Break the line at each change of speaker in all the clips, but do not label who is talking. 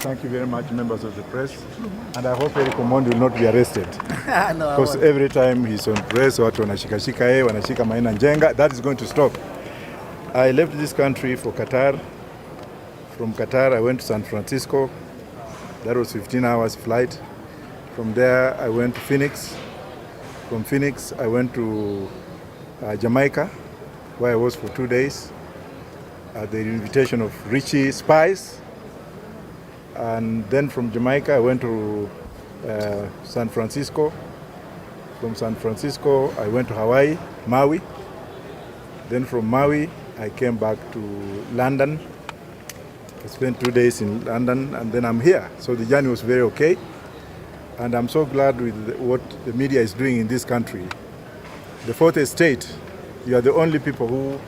Thank you very much, members of the press. And I hope Eric Omondi will not be arrested. Because every time he's on press, watu wanashika yeye, wanashika Maina Njenga, that is going to stop. I left this country for Qatar. From Qatar, I went to San Francisco. That was 15 hours flight. From there, I went to Phoenix. From Phoenix, I went to Jamaica, where I was for 2 days at the invitation of Richie Spice. And then from Jamaica, I went to San Francisco. From San Francisco, I went to Hawaii, Maui. Then from Maui, I came back to London. I spent 2 days in London, and then I'm here. So the journey was very okay. And I'm so glad with what the media is doing in this country. The fourth estate, you are the only people who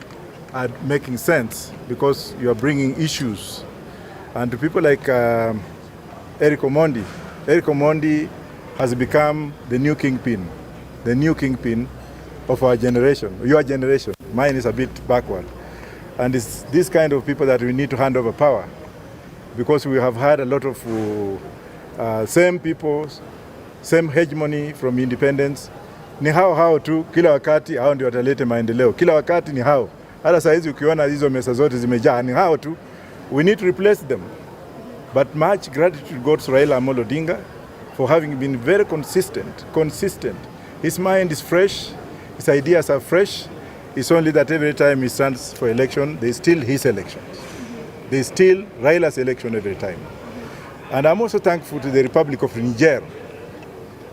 are making sense because you are bringing issues. And to people like Eric Omondi, Eric Omondi has become the new kingpin of our generation, your generation. Mine is a bit backward. And it's this kind of people that we need to hand over power, because we have had a lot of same people, same hegemony from independence. Ni hao tu, kila wakati hao ndio watalete maendeleo. Kila wakati ni hao. Hata saa hizi ukiona hizo mesa zote zimejaa ni hao tu. We need to replace them. But much gratitude goes to Raila Odinga for having been very consistent. His mind is fresh, his ideas are fresh. It's only that every time he stands for election, they steal his elections. They steal Raila's election every time. And I'm also thankful to the Republic of Niger.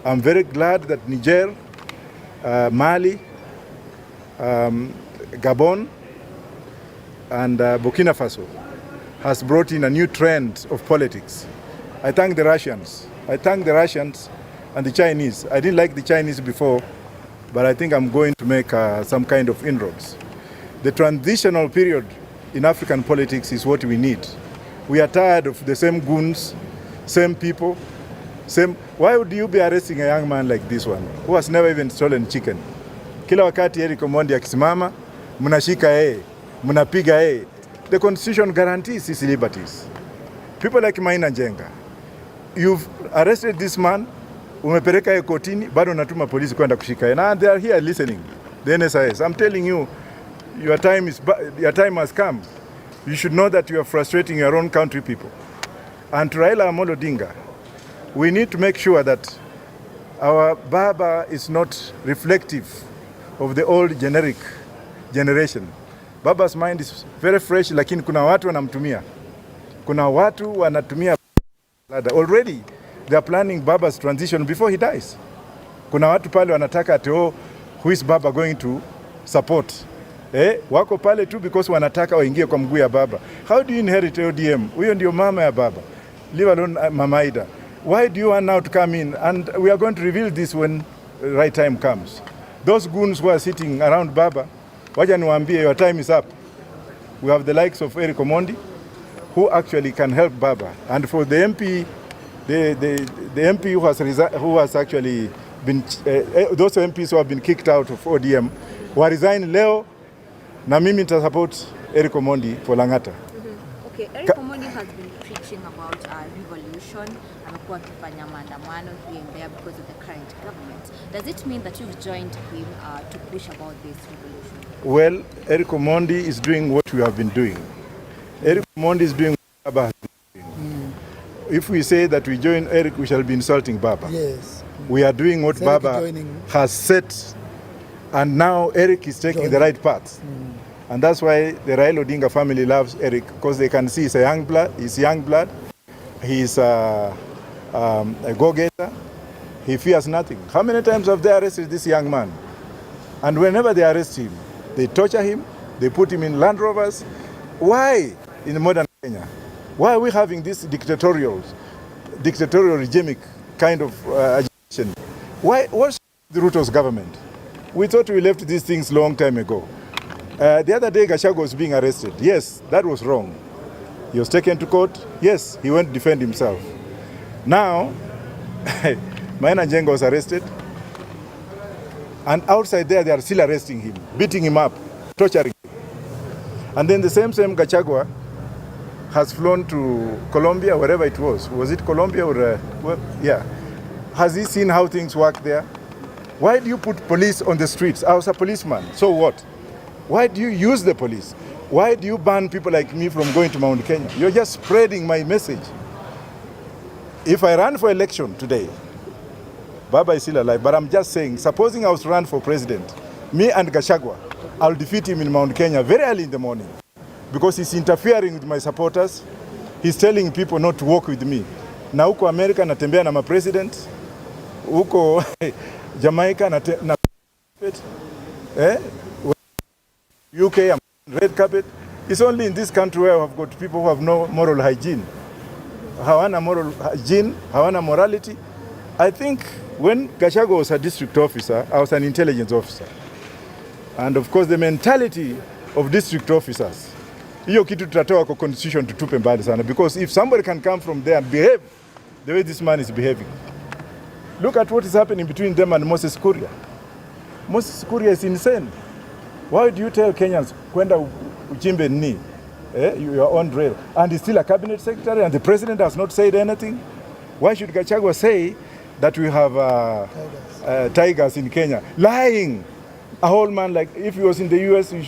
I'm very glad that Niger, Mali, Gabon, and Burkina Faso has brought in a new trend of politics. I thank the Russians. I thank the Russians and the Chinese. I didn't like the Chinese before, but I think I'm going to make some kind of inroads. The transitional period in African politics is what we need. We are tired of the same goons, same people, same. Why would you be arresting a young man like this one, who has never even stolen chicken? Kila wakati Eric Omondi akisimama, mnashika yeye, mnapiga yeye. The Constitution guarantees his liberties. People like Maina Njenga, you've arrested this man, umepeleka yeye kotini, bado unatuma polisi kwenda kushika yeye. And they are here listening. The NSIS. I'm telling you, your time has come. You should know that you are frustrating your own country people. And to Raila Odinga, we need to make sure that our Baba is not reflective of the old generic generation. Baba's mind is very fresh, lakini kuna watu wanamtumia. Kuna watu wanatumia. Already they are planning Baba's transition before he dies. Kuna watu pale wanataka ati who is Baba going to support? Wako pale tu because wanataka waingie kwa mguu ya Baba. How do you inherit ODM? Huyo ndio mama ya Baba. Leave alone Mama Ida. Why do you want now to come in? And we are going to reveal this when the right time comes. Those goons who are sitting around Baba, wacha niwaambie, your time is up. We have the likes of Eric Omondi, who actually can help Baba. And for the MP, the MP who has actually been, those MPs who have been kicked out of ODM, who resign leo, na mimi nita support Eric Omondi for Lang'ata.
Okay, Eric Omondi has been preaching about revolution. Amekuwa akifanya maandamano here and there because of the current government. Does it mean that you've joined him to push about this revolution?
Well, Eric Omondi is doing what we have been doing. Eric Omondi is doing what Baba has been doing. If we say that we join Eric, we shall be insulting Baba.
Yes.
We are doing what Baba has set, and now Eric is taking the right path. And that's why the Raila Odinga family loves Eric, because they can see he's young blood. He's a go-getter. He fears nothing. How many times have they arrested this young man? And whenever they arrest him, they torture him, they put him in Land Rovers. Why in modern Kenya? Why are we having this dictatorial regimic kind of agitation? Why? What's the Ruto's government? We thought we left these things long time ago. The other day, Gachagua was being arrested. Yes, that was wrong. He was taken to court. Yes, he went to defend himself. Now, Maina Njenga was arrested. And outside there, they are still arresting him, beating him up, torturing him. And then the same Gachagua has flown to Colombia, wherever it was. Was it Colombia or, yeah. Has he seen how things work there? Why do you put police on the streets? I was a policeman, so what? Why do you use the police? Why do you ban people like me from going to Mount Kenya? You're just spreading my message. If I run for election today, Baba is still alive, but I'm just saying, supposing I was to run for president, me and Gachagua, I'll defeat him in Mount Kenya very early in the morning because he's interfering with my supporters. He's telling people not to work with me. Na huko America natembea na ma-president, huko Jamaica na UK red carpet. It's only in this country where I've got people who have no moral hygiene. Hawana moral hygiene, hawana morality. I think when Gachagua was a district officer, I was an intelligence officer. And of course the mentality of district officers, hiyo kitu tutatoa kwa constitution tutupe mbali sana, because if somebody can come from there and behave the way this man is behaving. Look at what is happening between them and Moses Kuria. Moses Kuria is insane. Why do you tell Kenyans kwenda uchimbe ni your own rail, and he's still a cabinet secretary and the president has not said anything? Why should Gachagua say that we have tigers in Kenya? Lying. A whole man, like if he was in the US, he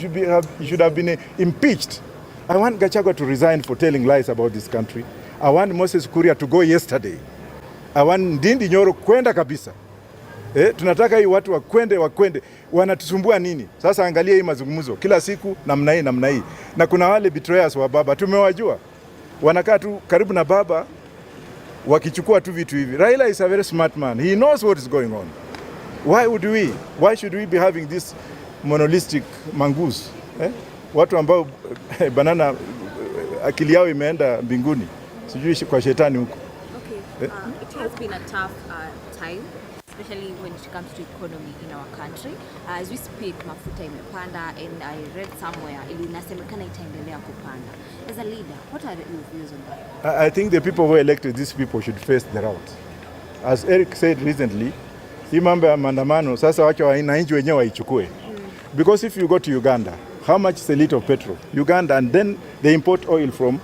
should have been impeached. I want Gachagua to resign for telling lies about this country. I want Moses Kuria to go yesterday. I want Ndindi Nyoro kwenda kabisa. Tunataka hii watu wakwende. Wanatusumbua nini? Sasa angalia hii mazungumzo. Kila siku namna hii. Na kuna wale betrayers wa baba, tumewajua. Wanakaa tu karibu na baba, wakichukua tu vitu hivi. Raila is a very smart man. He knows what is going on. Why should we be having this monolithic mongoose? Watu ambao banana akili yao imeenda mbinguni. Sijui kwa shetani huko.
Okay. It has been a tough time, especially when it comes to economy in our country. As we speak, mafuta imepanda, and I read somewhere inasemekana itaendelea kupanda. As a leader, what are your views on that?
I think the people who elected these people should face the route. As Eric said recently, hii mambo ya maandamano sasa wacha wananchi wenyewe waichukue. Because if you go to Uganda, how much is a liter of petrol? Uganda, and then they import oil from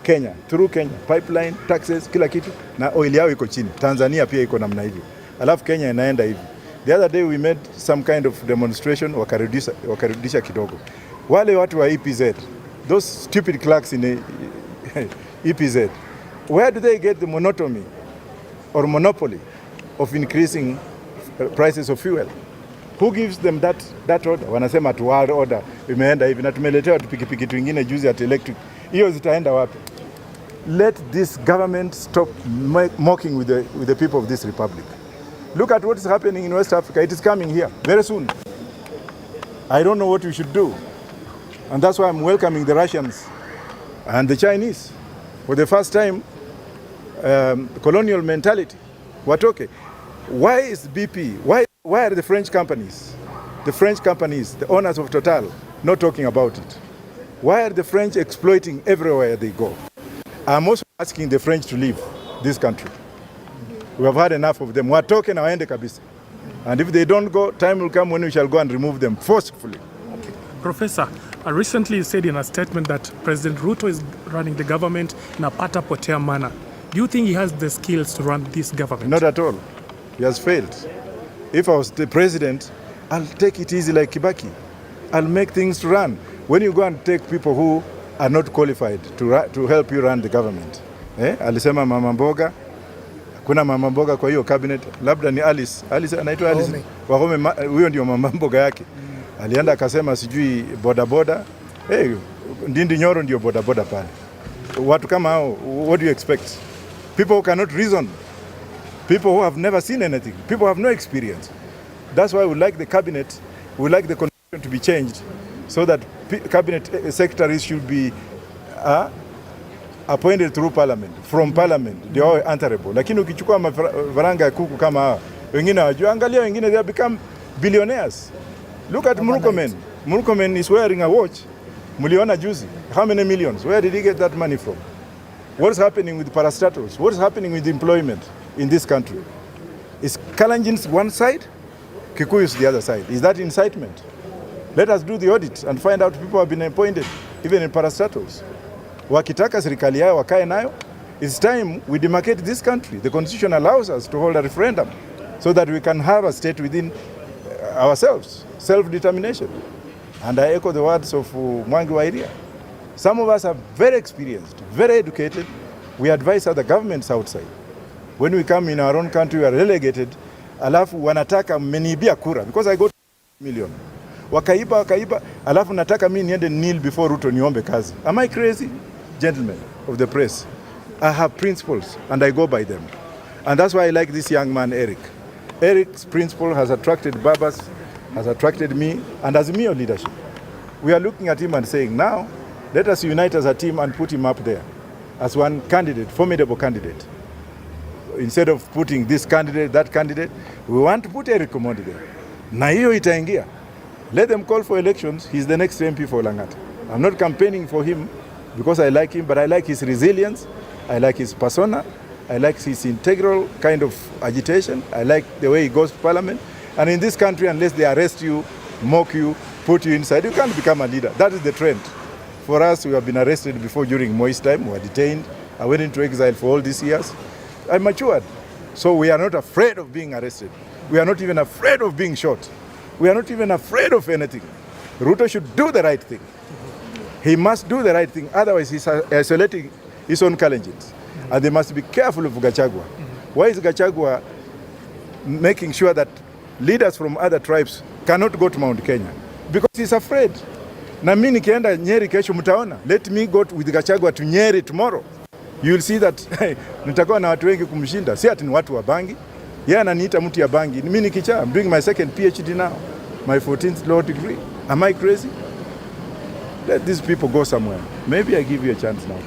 Kenya, through Kenya, pipeline, taxes, kila kitu, na oil yao iko chini. Tanzania pia iko namna hivyo. Alafu Kenya inaenda hivi. The other day we made some kind of demonstration, wakarudisha kidogo. Wale watu wa EPZ, those stupid clerks in EPZ, where do they get the monotony or monopoly of increasing prices of fuel? Who gives them that order? Wanasema tu world order imeenda hivi, na tumeletewa pikipiki twingine juzi at electric. Hiyo zitaenda wapi? Let this government stop mocking with the people of this republic. Look at what is happening in West Africa. It is coming here very soon. I don't know what we should do. And that's why I'm welcoming the Russians and the Chinese. For the first time, colonial mentality. Watoke. Why is BP? Why are the French companies, the owners of Total, not talking about it? Why are the French exploiting everywhere they go? I'm also asking the French to leave this country. We have had enough of them. Watoke na waende kabisa. And if they don't go, time will come when we shall go and remove them forcefully.
Okay. Professor, recently you said in a statement that President Ruto is running the government in a pata potea manner. Do you think he has the skills to run this government?
Not at all. He has failed. If I was the president, I'll take it easy like Kibaki. I'll make things to run. When you go and take people who are not qualified to help you run the government. Alisema mama mboga. Kuna mama mboga kwa hiyo cabinet. Labda ni Alice. Alice anaitwa Alice. Wahome, huyo ndio mama mboga yake. Alienda akasema sijui boda. Ndindi Nyoro ndio boda pale. Watu kama hao, what do you expect? People who cannot reason. People who have never seen anything. People who have no experience. That's why we like the cabinet, we like the constitution to be changed so that cabinet secretaries should be appointed through parliament, from parliament. They are answerable. Lakini ukichukua mafaranga ya kuku kama hawa, wengine wajua, angalia wengine, they have become billionaires. Look at Murkomen. Murkomen is wearing a watch. Muliona juzi. How many millions? Where did he get that money from? What is happening with parastatals? What is happening with employment in this country? Is Kalenjin's one side? Kikuyu's the other side. Is that incitement? Let us do the audit and find out people have been appointed, even in parastatals. Wakitaka serikali yao wakae nayo. It's time we demarcate this country. The constitution allows us to hold a referendum so that we can have a state within ourselves, self-determination. And I echo the words of Mwangi Wairia. Some of us are very experienced, very educated. We advise other governments outside. When we come in our own country, we are relegated. Alafu wanataka mmenibia kura because I got million. Wakaiba, alafu nataka mimi niende kneel before Ruto niombe kazi. Am I crazy? Gentlemen of the press, I have principles and I go by them. And that's why I like this young man, Eric. Eric's principle has attracted Babas, has attracted me, and as me leadership. We are looking at him and saying, now, let us unite as a team and put him up there as one candidate, formidable candidate. Instead of putting this candidate, that candidate, we want to put Eric Omondi there. Na hiyo itaingia. Let them call for elections. He's the next MP for Lang'ata. I'm not campaigning for him because I like him, but I like his resilience. I like his persona. I like his integral kind of agitation. I like the way he goes to parliament. And in this country, unless they arrest you, mock you, put you inside, you can't become a leader. That is the trend. For us, we have been arrested before during Moi's time. We were detained. I went into exile for all these years. I matured. So we are not afraid of being arrested. We are not even afraid of being shot. We are not even afraid of anything. Ruto should do the right thing. He must do the right thing. Otherwise, he's isolating his own challenges. And they must be careful of Gachagua. Why is Gachagua making sure that leaders from other tribes cannot go to Mount Kenya? Because he's afraid. Na mimi nikienda Nyeri kesho mtaona. Let me go with Gachagua to Nyeri tomorrow. You will see that nitakuwa na watu wengi kumshinda. Si ati ni watu wa bangi. Yeye ananiita mtu ya bangi. Mimi nikichaa, I'm doing my second PhD now. My 14th law degree. Am I crazy? Let these people go somewhere. Maybe I give you a chance now.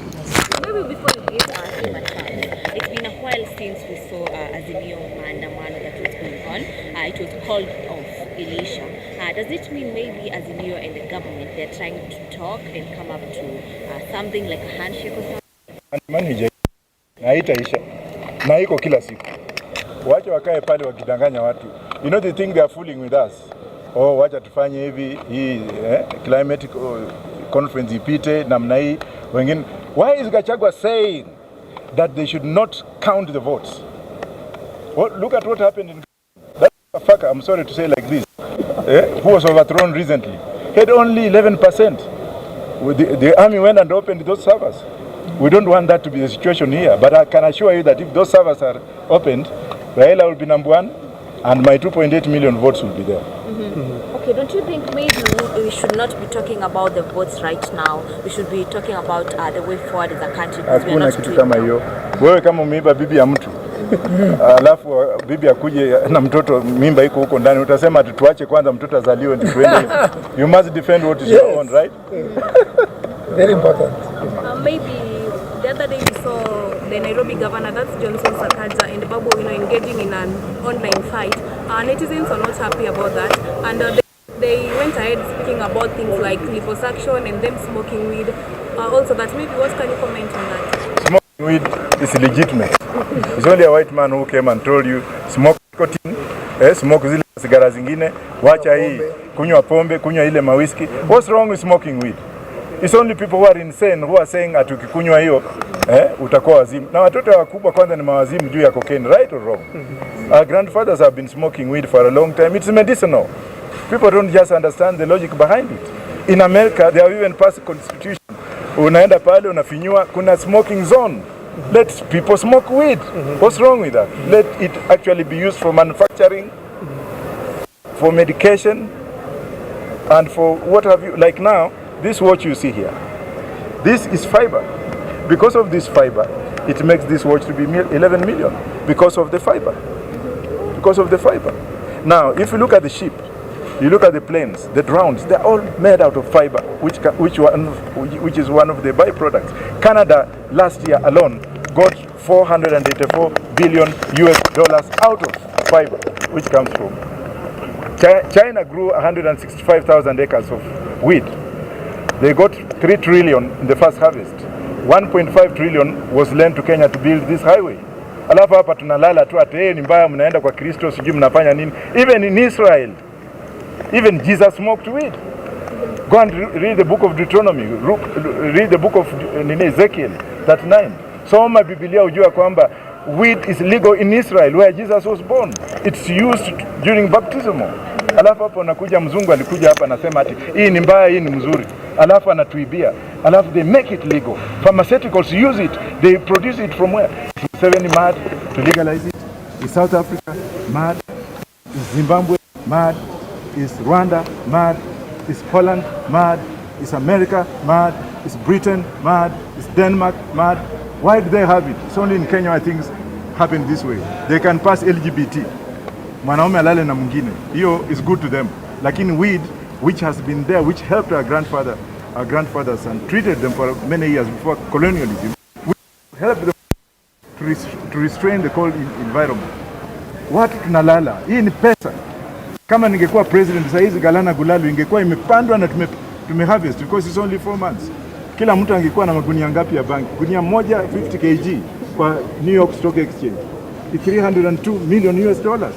Maybe before you give us a chance, it's been a while since we saw Azimio Maandamano that was going on. It was called off Elisha. Does it mean maybe Azimio and the government, they're trying to talk and come up to something like a handshake or something?
Maandamano na haitaisha. Na iko kila siku. Wacha wakae pale wakidanganya watu. You know they think they are fooling with us. Oh, wacha tufanye hivi hii climatic conference ipite namna hii wengine. Why is Gachagua saying that they should not count the votes? Well, look at what happened in that fucker, I'm sorry to say like this, who was overthrown recently. He had only 11%. The army went and opened those servers. We don't want that to be the situation here, but I can assure you that if those servers are opened, Raila will be number one, and my 2.8 million votes will be there.
Okay, don't you think maybe we should not be talking about the votes right now? We should be talking about the way forward as a country.
Hakuna kitu kama hiyo. Wewe kama umeiba bibi ya mtu, alafu bibi akuje na mtoto mimba iko huko ndani, utasema tuache kwanza mtoto azaliwe ndio tuende. You must defend what is your own, right?
Very important.
Maybe the other day we saw the Nairobi governor, that's Johnson Sakaja, and Babu, engaging in an online fight. Netizens are not happy about that, and they went ahead speaking about things like liposuction and them smoking weed. Also, that maybe what can you comment on that?
Smoking weed is legitimate. It's only a white man who came and told you smoke nicotine, smoke zile sigara zingine, wacha hii, kunywa pombe, kunywa ile mawiski. What's wrong with smoking weed? It's only people who are insane who are saying ati ukikunywa hiyo utakuwa wazimu. Na watoto wakubwa kwanza ni mawazimu juu ya cocaine, right or wrong? Our grandfathers have been smoking weed for a long time. It's medicinal. People don't just understand the logic behind it. In America, they have even passed a constitution. Unaenda pale unafinyua, kuna smoking zone. Let people smoke weed. What's wrong with that? Let it actually be used for manufacturing, for medication, and for what have you. Like now, this watch you see here, this is fiber. Because of this fiber, it makes this watch to be 11 million. Because of the fiber. Because of the fiber. Now, if you look at the ship, you look at the planes, the drones, they're all made out of fiber, which is one of the byproducts. Canada last year alone got $484 billion out of fiber, which comes from China grew 165,000 acres of wheat. They got 3 trillion in the first harvest. 1.5 trillion was lent to Kenya to build this highway. Alafu hapa tunalala tu ati ni mbaya mnaenda kwa Kristo sijui mnafanya nini. Even in Israel, even Jesus smoked weed. Go and read the book of Deuteronomy, read the book of Ezekiel 39. Soma Biblia ujua kwamba weed is legal in Israel where Jesus was born. It's used during baptism. Alafu hapo nakuja mzungu alikuja hapa anasema ati hii ni mbaya, hii ni mzuri. Alafu anatuibia. Alafu they make it legal. Pharmaceuticals use it. They produce it from where? Is 7 mad to legalize it? Is South Africa mad? Is Zimbabwe mad? Is Rwanda mad? Is Holland mad? Is America mad? Is Britain mad? Is Denmark mad? Why do they have it? It's only in Kenya where things happen this way. They can pass LGBT. Mwanaume alale na mwingine. Hiyo is good to them. Lakini weed, which has been there, which helped our grandfathers and treated them for many years before colonialism, we helped them to restrain the cold environment. Watu tunalala. Hii ni pesa. Kama ningekuwa president sasa hizi Galana Gulalu ingekuwa imepandwa na tumeharvest because it's only 4 months. Kila mtu angekuwa na magunia ngapi ya banki? Gunia moja 50 kg kwa New York Stock Exchange. 302 million US dollars.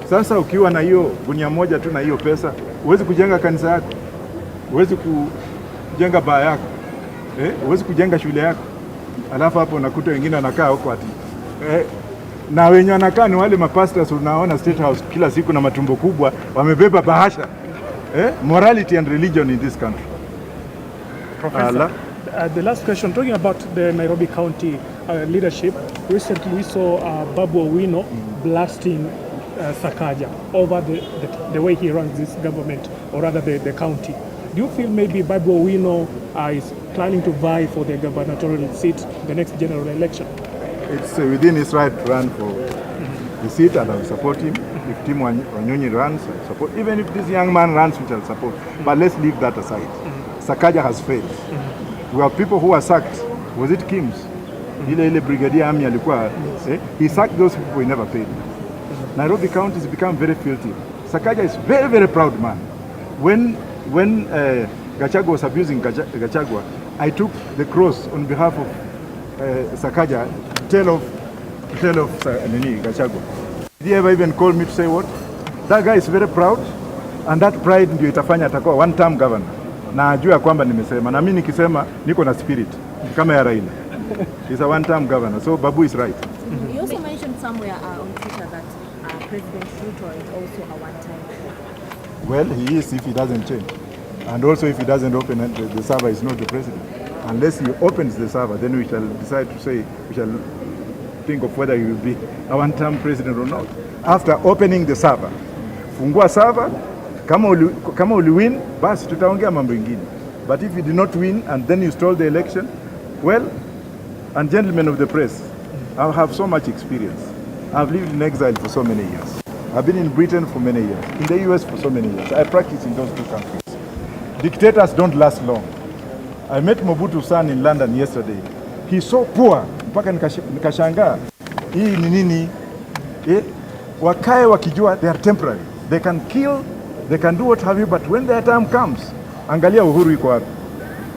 Sasa ukiwa na hiyo gunia moja tu na hiyo pesa, huwezi kujenga kanisa yako. Huwezi kujenga baa yako. Huwezi kujenga shule yako. Alafu hapo unakuta wengine wanakaa huko ati. Na wenye wanakaa ni wale mapastors unaona State House kila siku na matumbo kubwa, wamebeba bahasha. Morality and religion in this country.
Professor, the last question, talking about the Nairobi County leadership, recently we saw Babu Owino blasting Sakaja over the way he runs this government, or rather the county. Do you feel maybe Babu Owino is planning to vie for the gubernatorial seat in the next general election?
It's within his right to run for the seat, and I will support him. If Tim Wanyonyi runs, I will support. Even if this young man runs, which I will support. But let's leave that aside. Sakaja has failed. We have people who were sacked. Was it Kim's? Ile brigadier army alikuwa. He sacked those people he never paid. Nairobi County has become very filthy. Sakaja is very, very proud man. When Gachagua was abusing Gachagua, I took the cross on behalf of Sakaja to tell of Gachagua. Did he ever even call me to say what? That guy is very proud, and that pride ndio itafanya atakuwa one-term governor. Na ajua kwamba nimesema, na mimi nikisema niko na spirit kama ya Raila. He's a one-term governor, so Babu is right.
You also mentioned somewhere on Twitter that President Ruto is also a one-time governor.
Well, he is if he doesn't change. And also if he doesn't open it, the server is not the president. Unless he opens the server, then we shall decide to say, we shall think of whether he will be a one-term president or not. After opening the server, fungua server, kama uli win, basi tutaongea mambo ingine. But if you did not win and then you stole the election, well, and gentlemen of the press, I have so much experience. I've lived in exile for so many years. I've been in Britain for many years, in the US for so many years. I practice in those two countries. Dictators don't last long. I met Mobutu's son in London yesterday. He's so poor, mpaka nikashangaa. Hii ni nini? Wakae wakijua they are temporary. They can kill, they can do what have you, but when their time comes, angalia Uhuru iko wapi.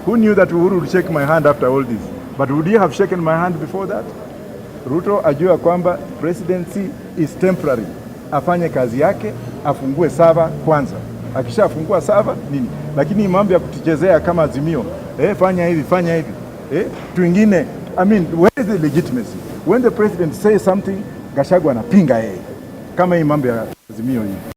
Who knew that Uhuru would shake my hand after all this? But would he have shaken my hand before that? Ruto ajua kwamba presidency is temporary. Afanye kazi yake, afungue sava kwanza. Akishafungua sava nini? Lakini mambo ya kutuchezea kama Azimio, fanya hivi. Tuingine, I mean, where is the legitimacy? When the president says something, Gachagua anapinga yeye. Kama hii mambo ya Azimio hii.